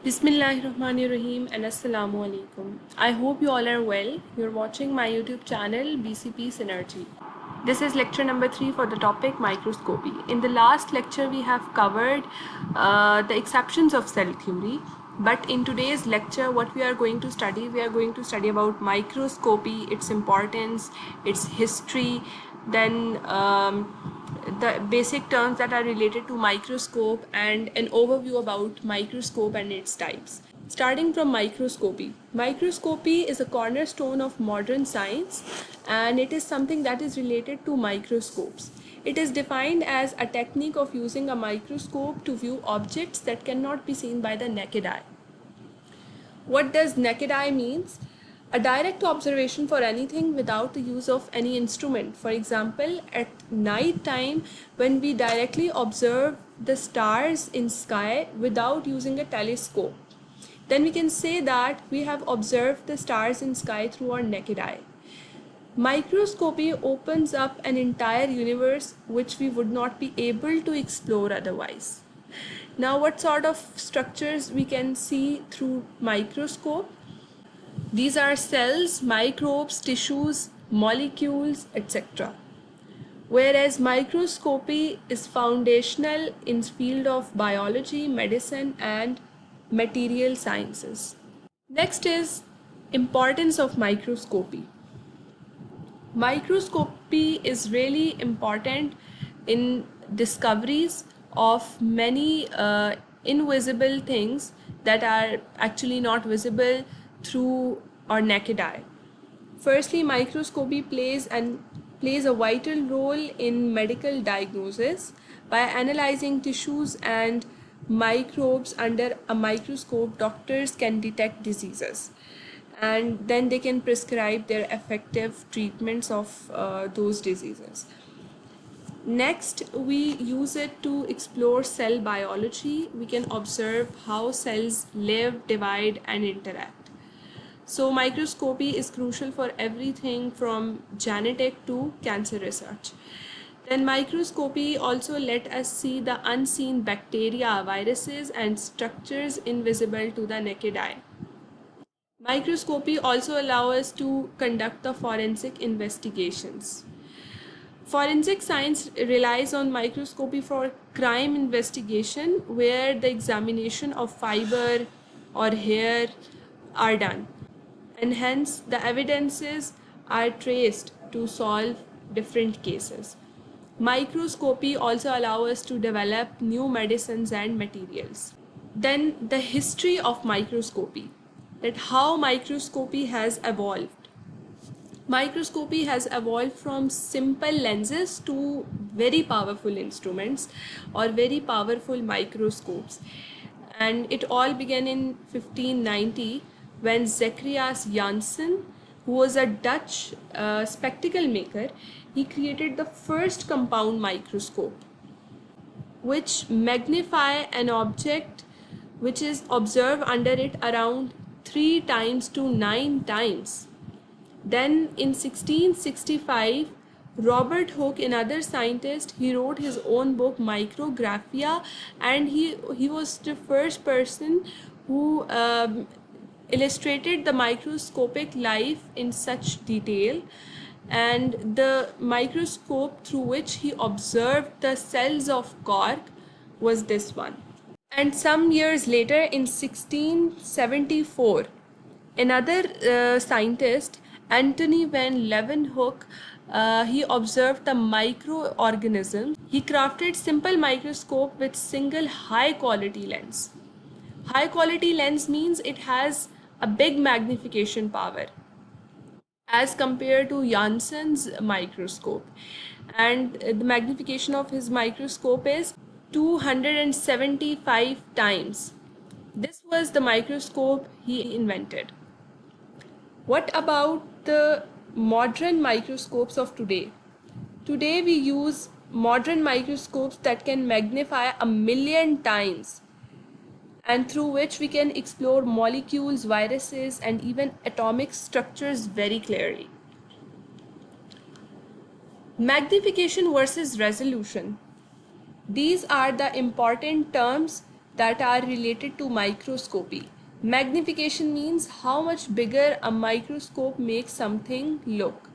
Bismillahirrahmanirrahim and Assalamu alaikum. I hope you all are well. You're watching my YouTube channel BCP Synergy. This is lecture number 3 for the topic microscopy. In the last lecture, we have covered the exceptions of cell theory. But in today's lecture, what we are going to study about microscopy, its importance, its history, then the basic terms that are related to microscope and an overview about microscope and its types. Starting from microscopy. Microscopy is a cornerstone of modern science and it is something that is related to microscopes. It is defined as a technique of using a microscope to view objects that cannot be seen by the naked eye. What does naked eye means? A direct observation for anything without the use of any instrument. For example, at night time when we directly observe the stars in sky without using a telescope, then we can say that we have observed the stars in sky through our naked eye. Microscopy opens up an entire universe which we would not be able to explore otherwise. Now, what sort of structures we can see through microscope? These are cells, microbes, tissues, molecules, etc. Whereas microscopy is foundational in field of biology, medicine and material sciences. Next is importance of microscopy. Microscopy is really important in discoveries of many invisible things that are actually not visible through our naked eye. Firstly, microscopy plays a vital role in medical diagnosis. By analyzing tissues and microbes under a microscope, doctors can detect diseases and then they can prescribe their effective treatments of those diseases. Next, we use it to explore cell biology. We can observe how cells live, divide, and interact. So, microscopy is crucial for everything from genetic to cancer research. Then, microscopy also let us see the unseen bacteria, viruses, and structures invisible to the naked eye. Microscopy also allows us to conduct the forensic investigations. Forensic science relies on microscopy for crime investigation, where the examination of fiber or hair are done, and hence the evidences are traced to solve different cases. Microscopy also allows us to develop new medicines and materials. Then the history of microscopy, that how microscopy has evolved. Microscopy has evolved from simple lenses to very powerful instruments or very powerful microscopes. And it all began in 1590 when Zacharias Janssen, who was a Dutch spectacle maker, he created the first compound microscope, which magnify an object which is observed under it around 3 times to 9 times. Then in 1665, Robert Hooke, another scientist, he wrote his own book Micrographia, and he was the first person who illustrated the microscopic life in such detail. And the microscope through which he observed the cells of cork was this one. And some years later, in 1674, another scientist, Antony van Leeuwenhoek, he observed the microorganisms. He crafted simple microscope with single high quality lens. High quality lens means it has a big magnification power as compared to Janssen's microscope. And the magnification of his microscope is 275 times. This was the microscope he invented. What about the modern microscopes of today? Today we use modern microscopes that can magnify 1,000,000 times and through which we can explore molecules, viruses, and even atomic structures very clearly. Magnification versus resolution. These are the important terms that are related to microscopy. Magnification means how much bigger a microscope makes something look.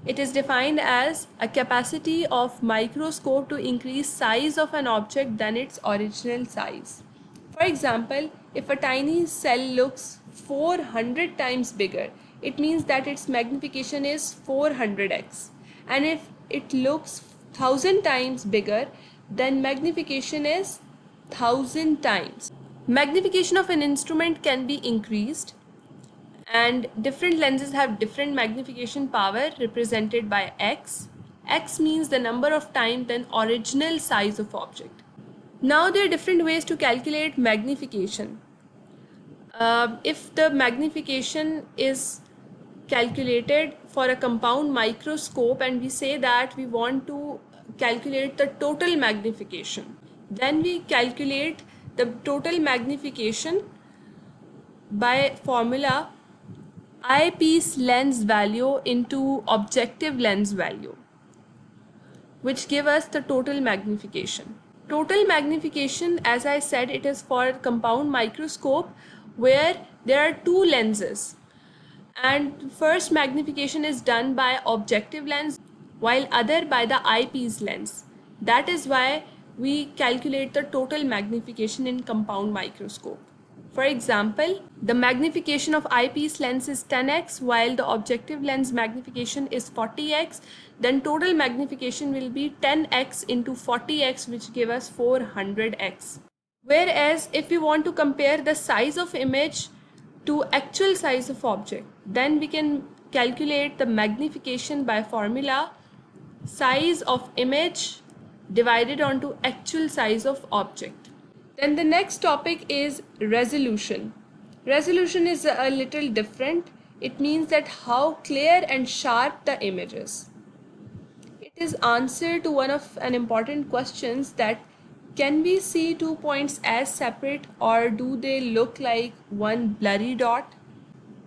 It is defined as a capacity of microscope to increase size of an object than its original size. For example, if a tiny cell looks 400 times bigger, it means that its magnification is 400x. And if it looks 1000 times bigger, then magnification is 1000 times. Magnification of an instrument can be increased, and different lenses have different magnification power represented by x. X means the number of times the original size of object. Now there are different ways to calculate magnification. If the magnification is calculated for a compound microscope and we say that we want to calculate the total magnification, then we calculate the total magnification by formula eyepiece lens value into objective lens value, which give us the total magnification. Total magnification, as I said, it is for a compound microscope where there are two lenses, and first magnification is done by objective lens while other by the eyepiece lens. That is why we calculate the total magnification in compound microscope. For example, the magnification of eyepiece lens is 10x while the objective lens magnification is 40x, then total magnification will be 10x into 40x, which give us 400x. Whereas if we want to compare the size of image to actual size of object, then we can calculate the magnification by formula size of image divided onto actual size of object. Then the next topic is resolution. Resolution is a little different. It means that how clear and sharp the image is. It is answer to one of an important questions, that can we see 2 points as separate or do they look like one blurry dot?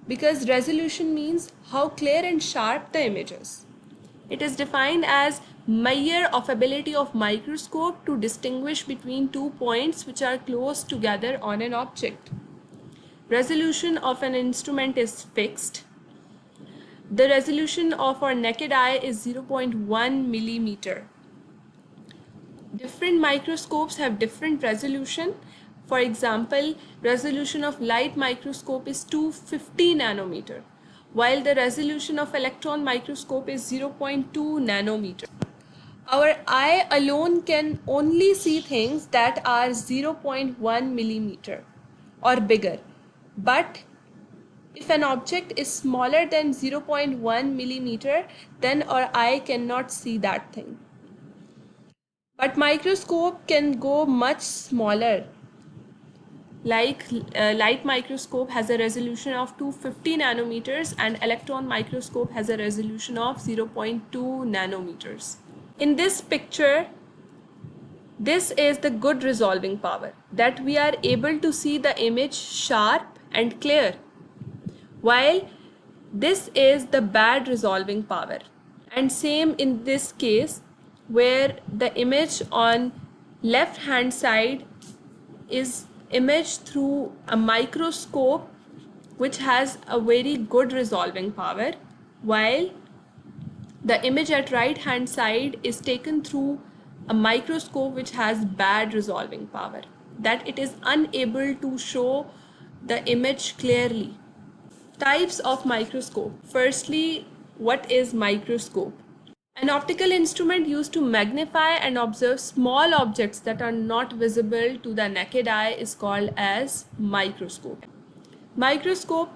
Because resolution means how clear and sharp the image is. It is defined as measure of ability of microscope to distinguish between 2 points which are close together on an object. Resolution of an instrument is fixed. The resolution of our naked eye is 0.1 millimeter. Different microscopes have different resolution. For example, resolution of light microscope is 250 nanometer, while the resolution of electron microscope is 0.2 nanometer. Our eye alone can only see things that are 0.1 millimeter or bigger. But if an object is smaller than 0.1 millimeter, then our eye cannot see that thing. But microscope can go much smaller. Like light microscope has a resolution of 250 nanometers and electron microscope has a resolution of 0.2 nanometers. In this picture, this is the good resolving power, that we are able to see the image sharp and clear, while this is the bad resolving power. And same in this case, where the image on left hand side is imaged through a microscope which has a very good resolving power, while the image at right hand side is taken through a microscope which has bad resolving power, that it is unable to show the image clearly. Types of microscope. Firstly, what is microscope? An optical instrument used to magnify and observe small objects that are not visible to the naked eye is called as microscope. Microscope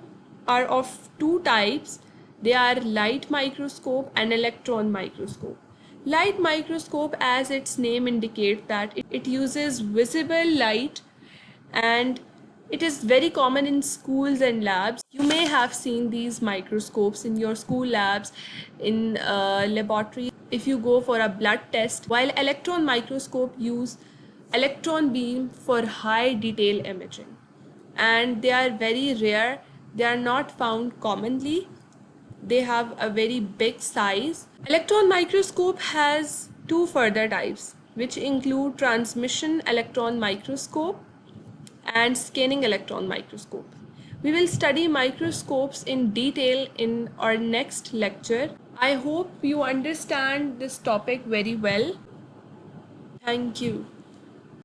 are of two types. They are light microscope and electron microscope. Light microscope, as its name indicates, that it uses visible light, and it is very common in schools and labs. You may have seen these microscopes in your school labs, in laboratory, if you go for a blood test. While electron microscope use electron beam for high detail imaging, and they are very rare. They are not found commonly. They have a very big size. Electron microscope has two further types. which include transmission electron microscope and scanning electron microscope. We will study microscopes in detail in our next lecture. I hope you understand this topic very well. Thank you.